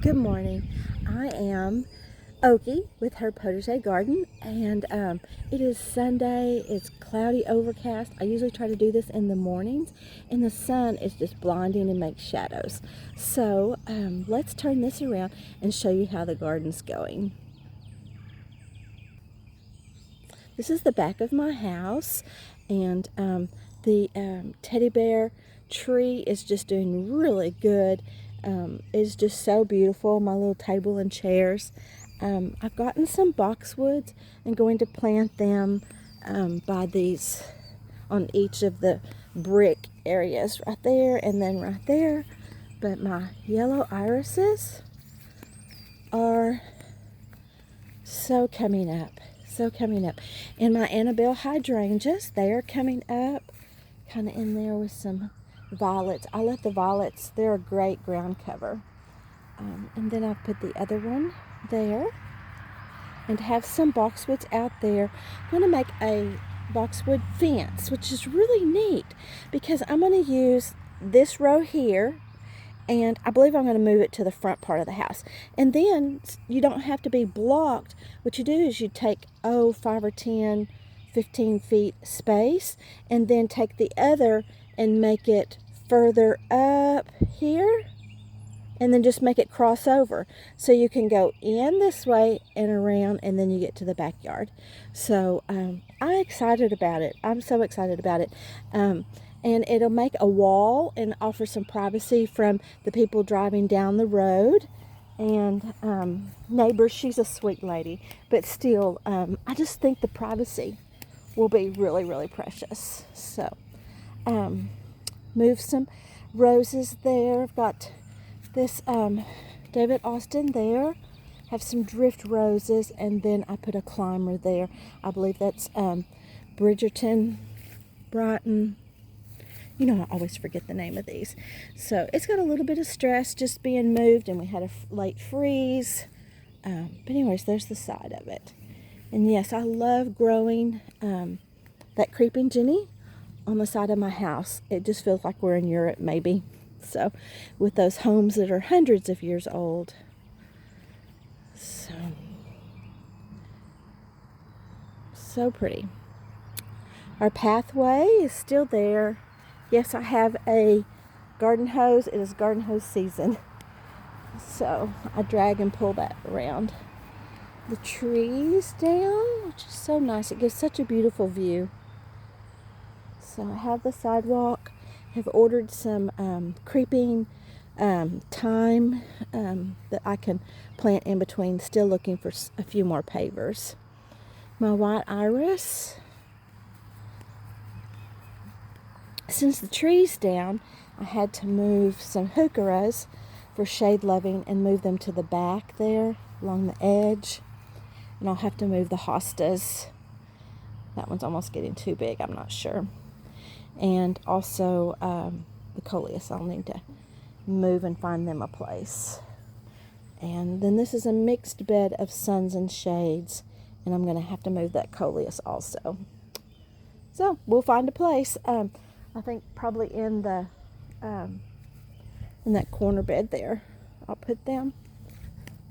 Good morning. I am Okie with her potagerGarden, and it is Sunday. It's cloudy, overcast. I usually try to do this in the mornings, and the sun is just blinding and makes shadows. So let's turn this around and show you how the garden's going. This is the back of my house, and the teddy bear tree is just doing really good. It's just so beautiful, my little table and chairs. I've gotten some boxwoods and going to plant them by these on each of the brick areas right there and then right there. But my yellow irises are so coming up. And my Annabelle hydrangeas, they are coming up kind of in there with some violets. I let the violets, they're a great ground cover. And then I've put the other one there and have some boxwoods out there. I'm going to make a boxwood fence, which is really neat because I'm going to use this row here, and I believe I'm going to move it to the front part of the house. And then you don't have to be blocked. What you do is you take 5 or 10, 15 feet space, and then take the other and make it further up here, and then just make it cross over. So you can go in this way and around, and then you get to the backyard. So I'm excited about it. I'm so excited about it. And it'll make a wall and offer some privacy from the people driving down the road. And neighbors, she's a sweet lady. But still, I just think the privacy will be really, really precious. So move some roses there. I've got this David Austin there. Have some drift roses, and then I put a climber there. I believe that's Bridgerton, Brighton. You know, I always forget the name of these. So it's got a little bit of stress just being moved, and we had a late freeze. But anyways, there's the side of it. And yes, I love growing that creeping Jenny on the side of my house. It just feels like we're in Europe, maybe. So with those homes that are hundreds of years old. So pretty. Our pathway is still there. Yes, I have a garden hose. It is garden hose season. So I drag and pull that around. The trees down, which is so nice. It gives such a beautiful view. So I have the sidewalk. Have ordered some creeping thyme that I can plant in between. Still looking for a few more pavers. My white iris. Since the tree's down, I had to move some heucheras for shade loving and move them to the back there along the edge. And I'll have to move the hostas. That one's almost getting too big, I'm not sure. And also the coleus, I'll need to move and find them a place. And then this is a mixed bed of suns and shades, and I'm going to have to move that coleus also. So we'll find a place. I think probably in the in that corner bed there, I'll put them.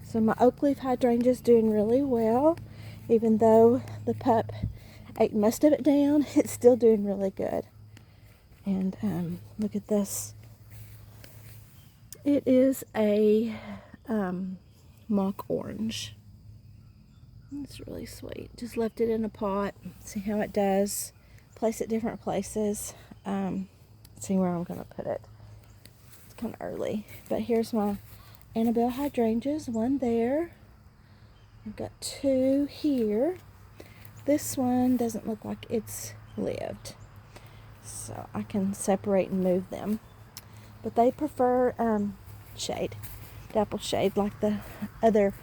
So my oak leaf hydrangea is doing really well, even though the pup ate most of it down. It's still doing really good. And look at this. It is a mock orange. It's really sweet. Just left it in a pot. See how it does. Place it different places. See where I'm going to put it. It's kind of early. But here's my Annabelle hydrangeas. One there. I've got two here. This one doesn't look like it's lived. So I can separate and move them. But they prefer shade. Dapple shade like the other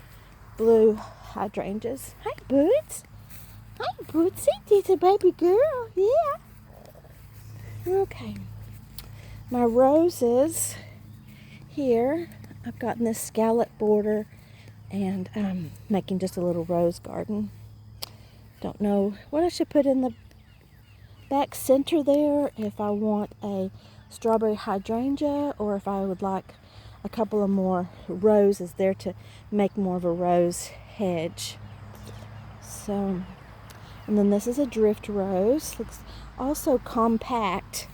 blue hydrangeas. Hi, Boots. Hi, Bootsy. It's a baby girl. Yeah. Okay. My roses here, I've gotten this scallop border and making just a little rose garden. Don't know what I should put in the back center there, if I want a strawberry hydrangea or if I would like a couple of more roses there to make more of a rose hedge. So, and then this is a drift rose. Looks also compact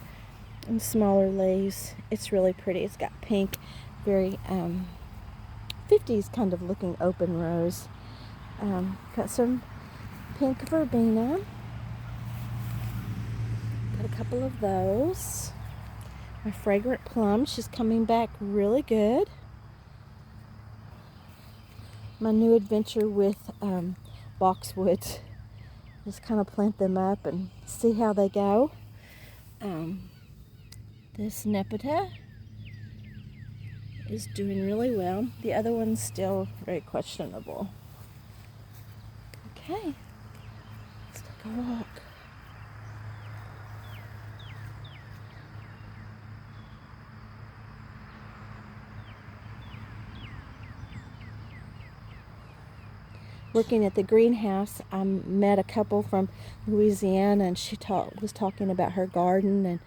and smaller leaves. It's really pretty. It's got pink, very 50s kind of looking open rose. Got some pink verbena. Got a couple of those. My fragrant plum, she's coming back really good. My new adventure with boxwoods. Just kind of plant them up and see how they go. This nepeta is doing really well. The other one's still very questionable. Okay, let's take a walk. Working at the greenhouse, I met a couple from Louisiana, and she was talking about her garden,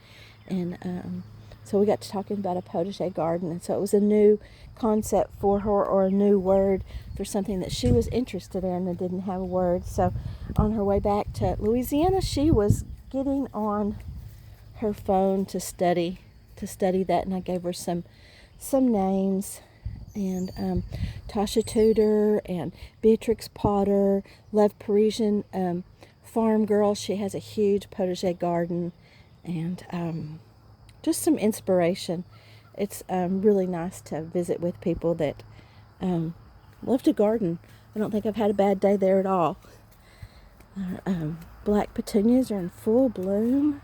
and so we got to talking about a potagerGarden, and so it was a new concept for her, or a new word for something that she was interested in and didn't have a word. So on her way back to Louisiana, she was getting on her phone to study that, and I gave her some names. And Tasha Tudor and Beatrix Potter, Love Parisian Farm Girl. She has a huge potagerGarden, and just some inspiration. It's really nice to visit with people that love to garden. I don't think I've had a bad day there at all. Black petunias are in full bloom,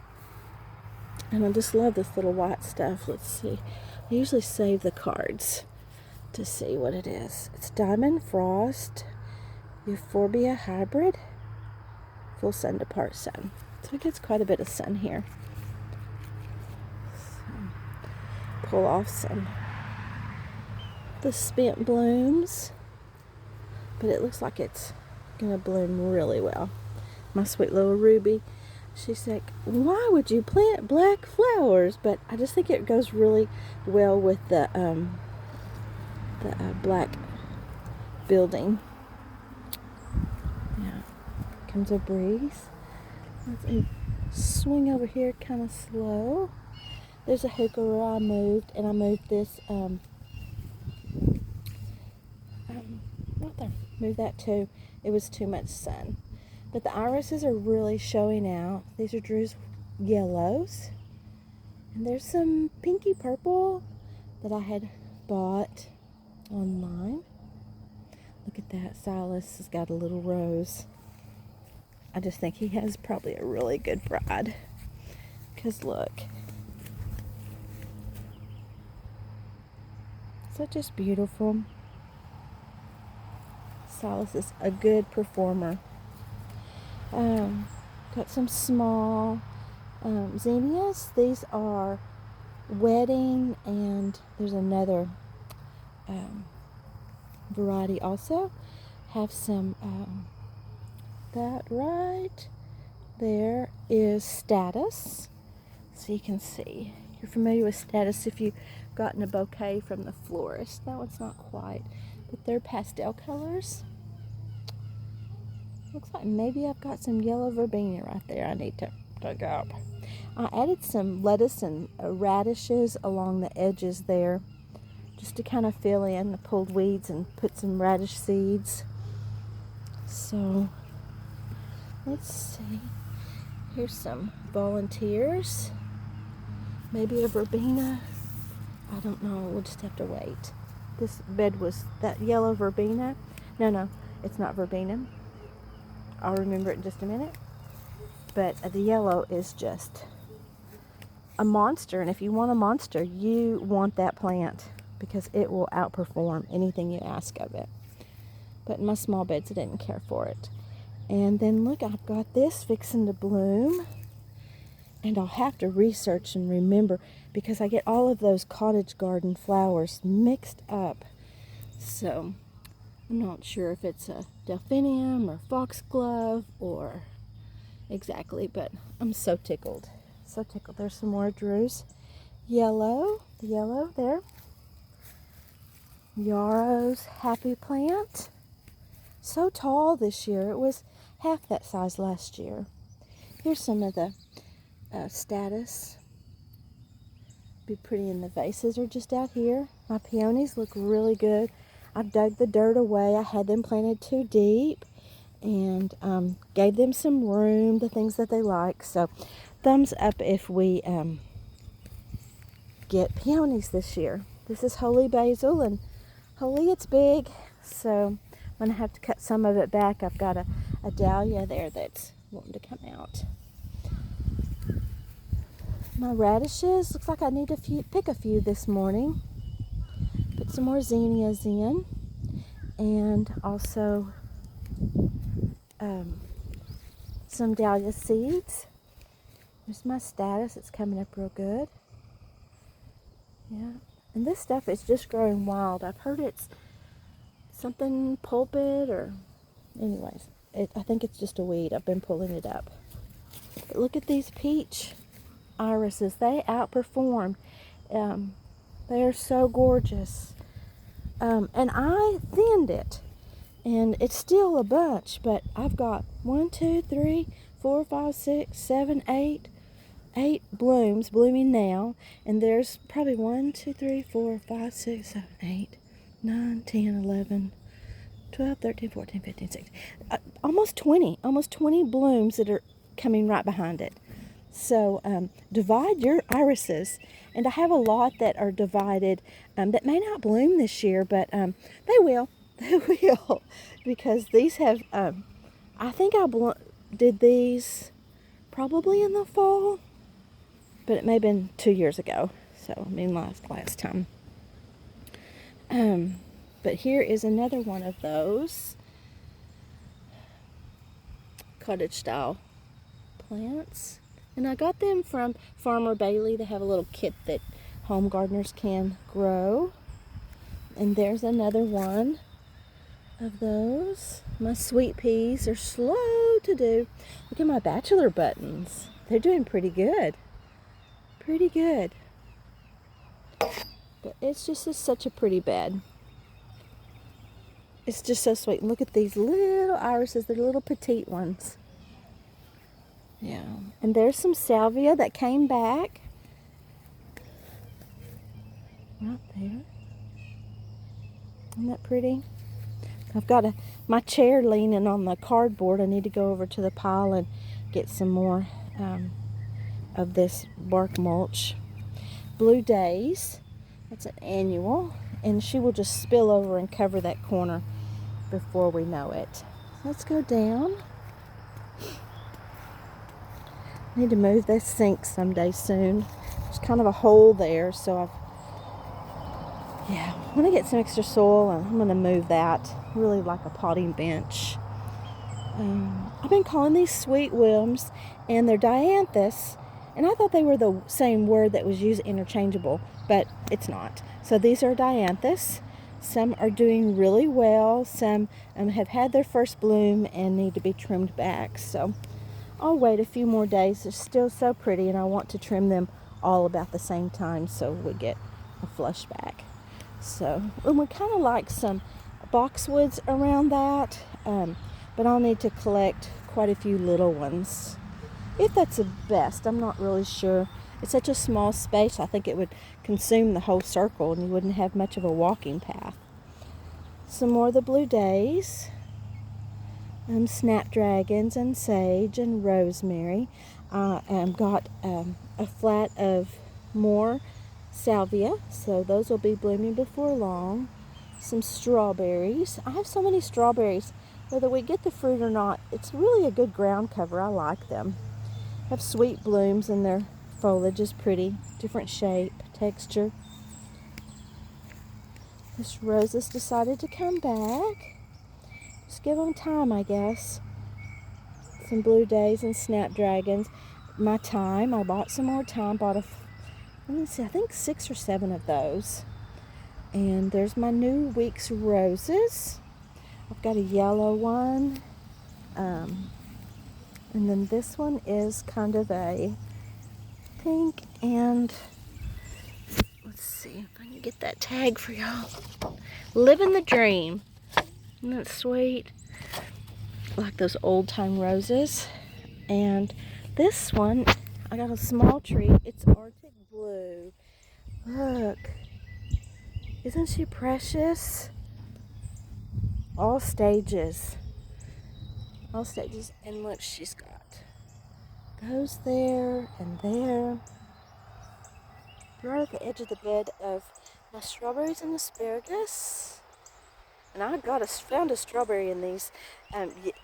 and I just love this little white stuff. Let's see. I usually save the cards to see what it is. It's Diamond Frost, Euphorbia Hybrid, full sun to part sun. So it gets quite a bit of sun here. So, pull off some the spent blooms, but it looks like it's gonna bloom really well. My sweet little Ruby, she's like, why would you plant black flowers? But I just think it goes really well with the black building. Yeah, comes a breeze. Let's swing over here kind of slow. There's a heuchera I moved, and I moved this move that too. It was too much sun. But the irises are really showing out. These are Drew's yellows. And there's some pinky purple that I had bought online. Look at that. Silas has got a little rose. I just think he has probably a really good bride. Because look. Is that just beautiful? Silas is a good performer. Got some small zinnias. These are wedding, and there's another variety also. Have some, that right there is Status. So you can see. You're familiar with Status if you've gotten a bouquet from the florist. That one's not quite, but they're pastel colors. Looks like maybe I've got some yellow verbena right there I need to dig up. I added some lettuce and radishes along the edges there, just to kind of fill in. I pulled weeds and put some radish seeds. So let's see. Here's some volunteers. Maybe a verbena. I don't know. We'll just have to wait. This bed was that yellow verbena. No, it's not verbena. I'll remember it in just a minute. But the yellow is just a monster. And if you want a monster, you want that plant, because it will outperform anything you ask of it. But in my small beds, I didn't care for it. And then look, I've got this fixing to bloom. And I'll have to research and remember, because I get all of those cottage garden flowers mixed up. So I'm not sure if it's a delphinium or foxglove or exactly, but I'm so tickled. So tickled. There's some more Drew's yellow. The yellow there. Yarrow's happy plant. So tall this year. It was half that size last year. Here's some of the status. Be pretty in the vases are just out here. My peonies look really good. I dug the dirt away. I had them planted too deep and gave them some room, the things that they like. So thumbs up if we get peonies this year. This is holy basil, and holy, it's big, so I'm going to have to cut some of it back. I've got a dahlia there that's wanting to come out. My radishes, looks like I need to pick a few this morning. Put some more zinnias in, and also some dahlia seeds. There's my status. It's coming up real good. Yeah, and this stuff is just growing wild. I've heard it's something pulpit, or anyways, I think it's just a weed. I've been pulling it up. But look at these peach irises. They outperformed. They are so gorgeous. And I thinned it, and it's still a bunch, but I've got 1, 2, 3, 4, 5, 6, 7, 8 blooms blooming now, and there's probably 1, 2, 3, 4, 5, 6, 7, 8, 9, 10, 11, 12, 13, 14, 15, 16, almost 20 blooms that are coming right behind it. So divide your irises, and I have a lot that are divided that may not bloom this year, but they will. They will, because these have, I think I did these probably in the fall, but it may have been 2 years ago. So, I mean, last time. But here is another one of those cottage style plants. And I got them from Farmer Bailey. They have a little kit that home gardeners can grow. And there's another one of those. My sweet peas are slow to do. Look at my bachelor buttons. They're doing pretty good. Pretty good. But it's just such a pretty bed. It's just so sweet. And look at these little irises. They're little petite ones. Yeah. And there's some salvia that came back. Right there. Isn't that pretty? I've got my chair leaning on the cardboard. I need to go over to the pile and get some more of this bark mulch. Blue Days, that's an annual, and she will just spill over and cover that corner before we know it. Let's go down. I need to move this sink someday soon. There's kind of a hole there, so I'm going to get some extra soil, and I'm going to move that. Really like a potting bench. I've been calling these sweet wilms, and they're dianthus, and I thought they were the same word that was used interchangeable, but it's not. So these are dianthus. Some are doing really well. Some have had their first bloom and need to be trimmed back. So I'll wait a few more days. They're still so pretty, and I want to trim them all about the same time so we get a flush back. So, and we kind of like some boxwoods around that, but I'll need to collect quite a few little ones. If that's the best, I'm not really sure. It's such a small space, I think it would consume the whole circle and you wouldn't have much of a walking path. Some more of the Blue Days, snapdragons and sage and rosemary. Got a flat of more salvia, so those will be blooming before long. Some strawberries. I have so many strawberries. Whether we get the fruit or not, it's really a good ground cover. I like them. Have sweet blooms, and their foliage is pretty. Different shape, texture. This rose has decided to come back. Just give them time, I guess. Some Blue Days and snapdragons. My thyme, I bought some more thyme. Let me see, I think 6 or 7 of those. And there's my new week's roses. I've got a yellow one. And then this one is kind of a pink, and let's see if I can get that tag for y'all. living the dream. Isn't that sweet? Like those old-time roses. And this one, I got a small tree. It's Arctic Blue. Look. Isn't she precious? All stages. All stages. And look, she's got those there and there. Right at the edge of the bed of my strawberries and asparagus. And I found a strawberry in these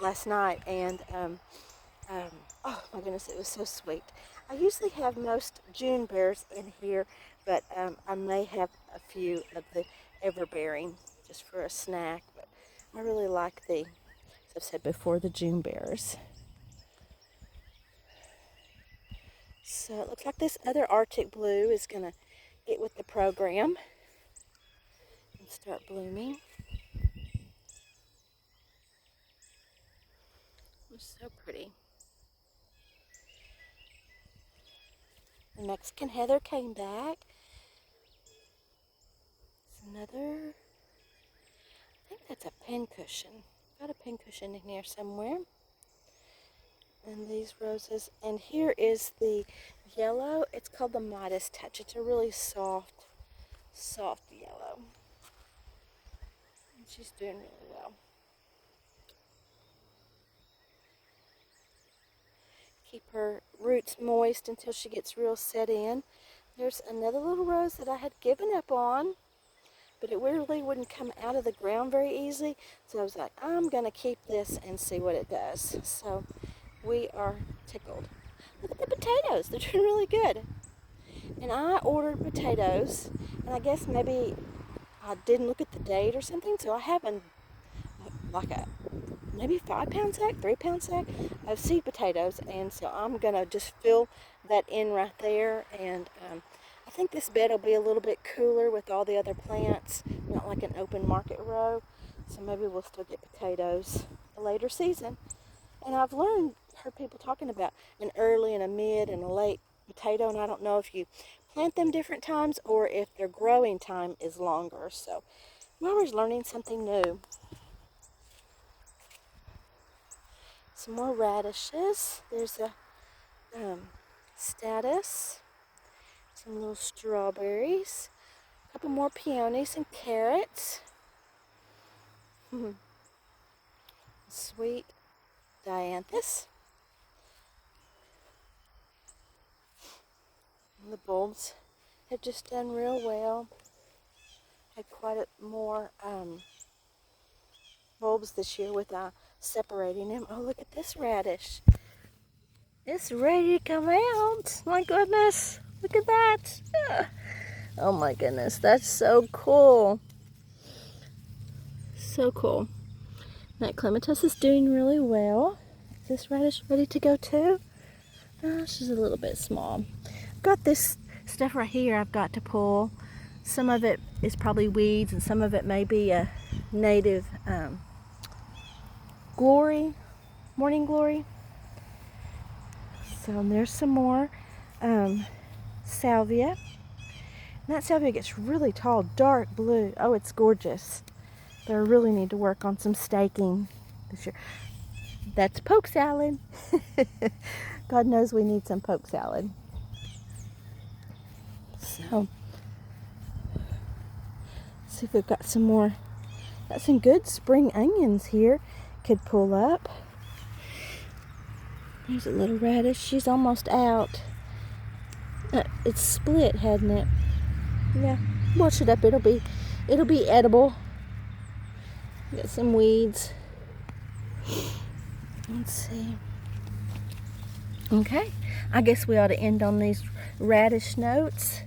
last night, and oh my goodness, it was so sweet. I usually have most June bears in here, but I may have a few of the everbearing just for a snack. But I really like as I've said before, the June bears. So it looks like this other Arctic Blue is going to get with the program and start blooming. It's so pretty. The Mexican heather came back. It's another, I think that's a pincushion. Got a pincushion in here somewhere. And these roses. And here is the yellow. It's called the Midas Touch. It's a really soft yellow. And she's doing really well. Keep her roots moist until she gets real set in. There's another little rose that I had given up on, but it really wouldn't come out of the ground very easily. So I was like, I'm going to keep this and see what it does. So we are tickled. Look at the potatoes. They're doing really good. And I ordered potatoes, and I guess maybe I didn't look at the date or something, so I have maybe 5-pound sack, 3-pound sack of seed potatoes, and so I'm gonna just fill that in right there. And I think this bed will be a little bit cooler with all the other plants, not like an open market row, so maybe we'll still get potatoes a later season. And I've heard people talking about an early and a mid and a late potato, and I don't know if you plant them different times or if their growing time is longer, so I'm always learning something new. Some more radishes. There's a status, some little strawberries, a couple more peonies and carrots. Sweet dianthus. And the bulbs have just done real well. Had quite more bulbs this year with separating them. Oh, look at this radish. It's ready to come out. My goodness. Look at that. Oh my goodness. That's so cool. So cool. That clematis is doing really well. Is this radish ready to go too? She's a little bit small. I've got this stuff right here I've got to pull. Some of it is probably weeds, and some of it may be a native glory, morning glory. So there's some more salvia. And that salvia gets really tall, dark blue. Oh, it's gorgeous. But I really need to work on some staking this year. That's poke salad. God knows we need some poke salad. So, let's see if we've got some more. Got some good spring onions here. Could pull up. There's a little radish. She's almost out. It's split, hadn't it? Yeah. Wash it up. It'll be edible. Got some weeds. Let's see. Okay. I guess we ought to end on these radish notes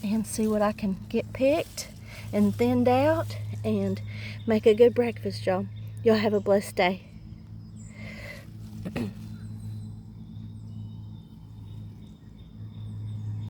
and see what I can get picked and thinned out and make a good breakfast, y'all. Y'all have a blessed day.